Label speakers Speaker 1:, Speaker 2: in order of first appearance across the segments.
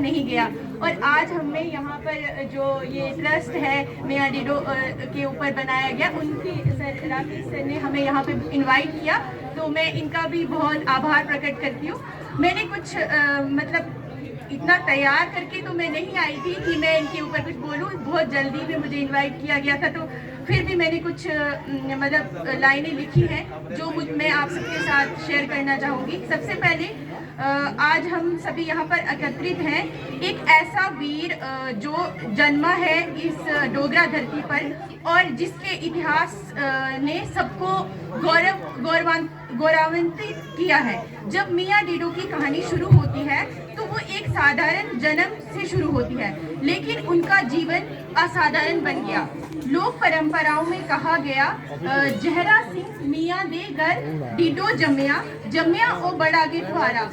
Speaker 1: नहीं गया। और आज हमें यहाँ पर जो ये ट्रस्ट है मियाँ डीडो के ऊपर बनाया गया, उनकी सर राकेश सर ने हमें यहाँ पे इनवाइट किया, तो मैं इनका भी बहुत आभार प्रकट करती हूँ। मैंने कुछ मतलब इतना तैयार करके तो मैं नहीं आई थी कि मैं इनके ऊपर कुछ बोलूँ, बहुत जल्दी में मुझे इनवाइट किया गया था, तो फिर भी मैंने कुछ मतलब लाइनें लिखी हैं जो मैं आप सबके साथ शेयर करना चाहूँगी। सबसे पहले आज हम सभी यहाँ पर एकत्रित हैं, एक ऐसा वीर जो जन्मा है इस डोगरा धरती पर और जिसके इतिहास ने सबको गौरवान्वित किया है। जब मियाँ डीडो की कहानी शुरू होती है तो वो एक साधारण जन्म से शुरू होती है, लेकिन उनका जीवन असाधारण बन गया। लोक परंपराओं में कहा गया, जहरा सिंह मियाँ दे घर डीडो जम्या जम्या ओ बड़ा गे फुहारा।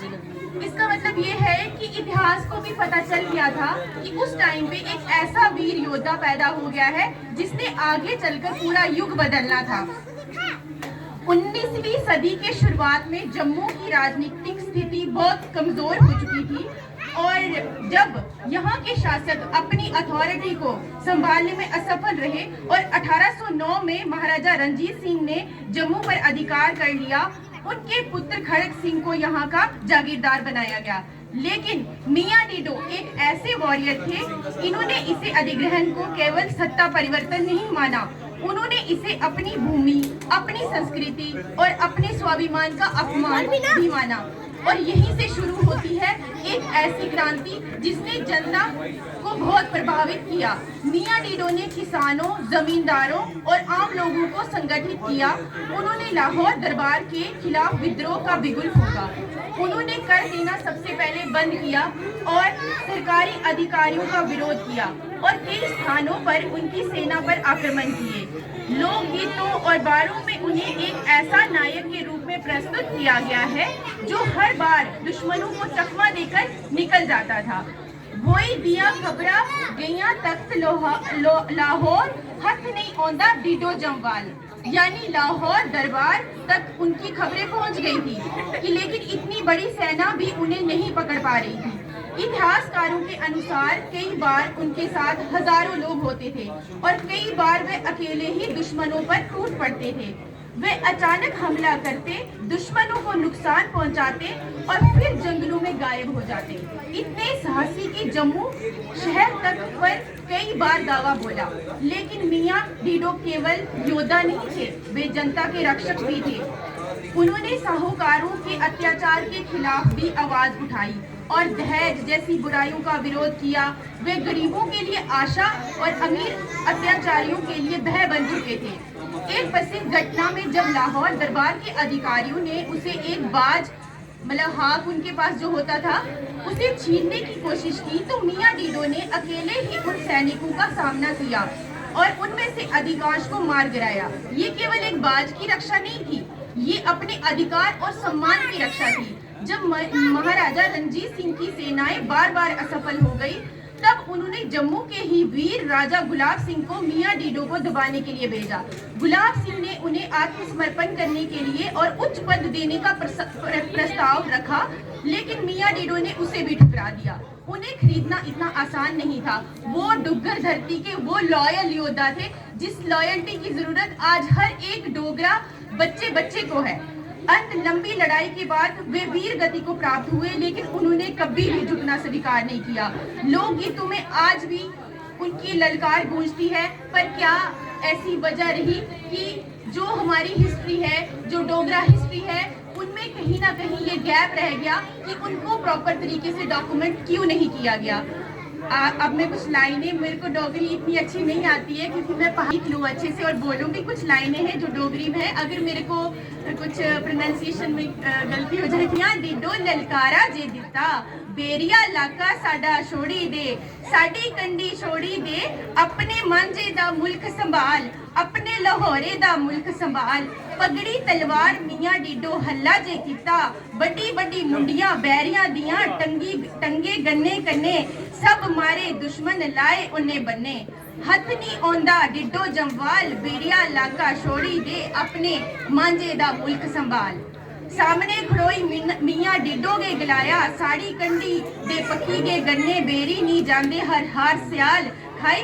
Speaker 1: इसका मतलब ये है कि इतिहास को भी पता चल गया था कि उस टाइम पे एक ऐसा वीर योद्धा पैदा हो गया है जिसने आगे चलकर पूरा युग बदलना था। 19वीं सदी के शुरुआत में जम्मू की राजनीतिक स्थिति बहुत कमजोर हो चुकी थी और जब यहाँ के शासक अपनी अथॉरिटी को संभालने में असफल रहे और 1809 में महाराजा रणजीत सिंह ने जम्मू पर अधिकार कर लिया, उनके पुत्र खड़क सिंह को यहाँ का जागीरदार बनाया गया। लेकिन मियाँ डीडो एक ऐसे वॉरियर थे, इन्होंने इसे अधिग्रहण को केवल सत्ता परिवर्तन नहीं माना, उन्होंने इसे अपनी भूमि, अपनी संस्कृति और अपने स्वाभिमान का अपमान भी माना। और यहीं से शुरू होती है एक ऐसी क्रांति जिसने जनता को बहुत प्रभावित किया। मियाँ डीडो ने किसानों, जमींदारों और आम लोगों को संगठित किया। उन्होंने लाहौर दरबार के खिलाफ विद्रोह का बिगुल फूंका। उन्होंने कर देना सबसे पहले बंद किया और सरकारी अधिकारियों का विरोध किया और कई स्थानों पर उनकी सेना पर आक्रमण किए। लोकगीतों और बारों में उन्हें एक ऐसा नायक के रूप में प्रस्तुत किया गया है जो हर बार दुश्मनों को चकमा देकर निकल जाता था। वही दिया खबरा गैया तख्त लाहौर हथ नहीं औंदा डीडो जमवाल, यानी लाहौर दरबार तक उनकी खबरें पहुंच गई थी कि लेकिन इतनी बड़ी सेना भी उन्हें नहीं पकड़ पा रही थी। इतिहासकारों के अनुसार कई बार उनके साथ हजारों लोग होते थे और कई बार वे अकेले ही दुश्मनों पर टूट पड़ते थे। वे अचानक हमला करते, दुश्मनों को नुकसान पहुंचाते और फिर जंगलों में गायब हो जाते। इतने साहसी कि जम्मू शहर तक पर कई बार दावा बोला। लेकिन मियाँ डीडो केवल योद्धा नहीं थे, वे जनता के रक्षक भी थे। उन्होंने साहूकारों के अत्याचार के खिलाफ भी आवाज उठाई और दहेज जैसी बुराइयों का विरोध किया। वे गरीबों के लिए आशा और अमीर अत्याचारियों के लिए भय बन चुके थे। एक प्रसिद्ध घटना में जब लाहौर दरबार के अधिकारियों ने उसे एक बाज मतलब हाक उनके पास जो होता था उसे छीनने की कोशिश की, तो मियाँ डीडो ने अकेले ही उन सैनिकों का सामना किया और उनमें से अधिकांश को मार गिराया। ये केवल एक बाज की रक्षा नहीं थी, ये अपने अधिकार और सम्मान की रक्षा थी। जब महाराजा रणजीत सिंह की सेनाएं बार बार असफल हो गई, तब उन्होंने जम्मू के ही वीर राजा गुलाब सिंह को मियाँ डीडो को दबाने के लिए भेजा। गुलाब सिंह ने उन्हें आत्मसमर्पण करने के लिए और उच्च पद देने का प्रस्ताव रखा, लेकिन मियाँ डीडो ने उसे भी ठुकरा दिया। उन्हें खरीदना इतना आसान नहीं था। वो डुग्गर धरती के वो लॉयल योद्धा थे जिस लॉयल्टी की जरूरत आज हर एक डोगरा बच्चे बच्चे को है। अंत लंबी लड़ाई के बाद वे वीर गति को प्राप्त हुए, लेकिन उन्होंने कभी भी झुकना स्वीकार नहीं किया। लोकगीतों में आज भी उनकी ललकार गूंजती है, पर क्या ऐसी वजह रही कि जो हमारी हिस्ट्री है, जो डोगरा हिस्ट्री है, उनमें कहीं ना कहीं ये गैप रह गया कि उनको प्रॉपर तरीके से डॉक्यूमेंट क्यों नहीं किया गया। अब मैं कुछ लाइनें, मेरे को डोगरी इतनी अच्छी नहीं आती है क्योंकि मैं पढ़ी लूँ अच्छे से और बोलूँगी। कुछ लाइनें हैं जो डोगरी में है, अगर मेरे को कुछ प्रोनाउंसिएशन में गलती हो जाएगी। यहाँ डीडो ललकारा जे दिता बेरिया लाका साडा छोड़ी दे, साडी कंडी छोड़ी दे, अपने मांझे दा मुल्क संभाल, अपने लाहौरे दा मुल्क संभाल, पगड़ी तलवार मियाँ डीडो हल्ला जे कीता, बड़ी बड़ी मुंडियां बैरियां दियां टंगे गन्ने कन्ने, सब मारे दुश्मन लाए उन्हें बन्ने, हथ नी औंदा डिडो जमवाल, बेरिया लाका छोड़ी दे, अपने मांझे दा मुल्क संभाल। सामने खड़ोई मियाँ डिडो गे गलाया, साड़ी कंडी दे पक्की गे गन्ने, बेरी नी जांदे हर हार स्याल, खाई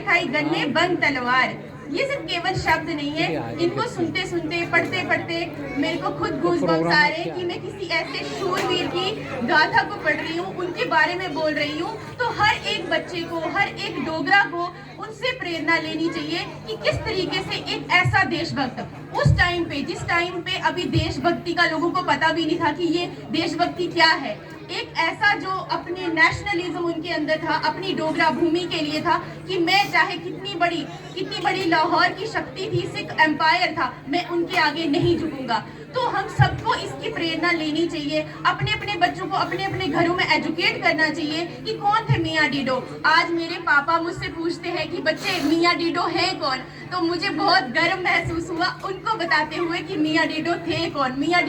Speaker 1: खाई गन्ने बंग तलवार। ये सिर्फ केवल शब्द नहीं है, इनको सुनते सुनते पढ़ते पढ़ते मेरे को खुद गूज़बम्स आ रहे हैं कि मैं किसी ऐसे शूरवीर की गाथा को पढ़ रही हूँ, उनके बारे में बोल रही हूँ। तो हर एक बच्चे को, हर एक डोगरा को उनसे प्रेरणा लेनी चाहिए कि किस तरीके से एक ऐसा देशभक्त उस टाइम पे, जिस टाइम पे अभी देशभक्ति का लोगों को पता भी नहीं था कि ये देशभक्ति क्या है, एक ऐसा जो अपने नेशनलिज्म उनके अंदर था, अपनी डोगरा भूमि के लिए था कि मैं चाहे कितनी बड़ी लाहौर की शक्ति थी, सिख एम्पायर था, मैं उनके आगे नहीं झुकूंगा। तो हम सबको इसकी प्रेरणा लेनी चाहिए, अपने अपने बच्चों को अपने अपने घरों में एजुकेट करना चाहिए कि कौन थे मियाँ डिडो। आज मेरे पापा मुझसे पूछते हैं कि बच्चे मियाँ डिडो है कौन, तो मुझे बहुत गर्व महसूस हुआ उनको बताते हुए कि मियाँ डिडो थे कौन। मियाँ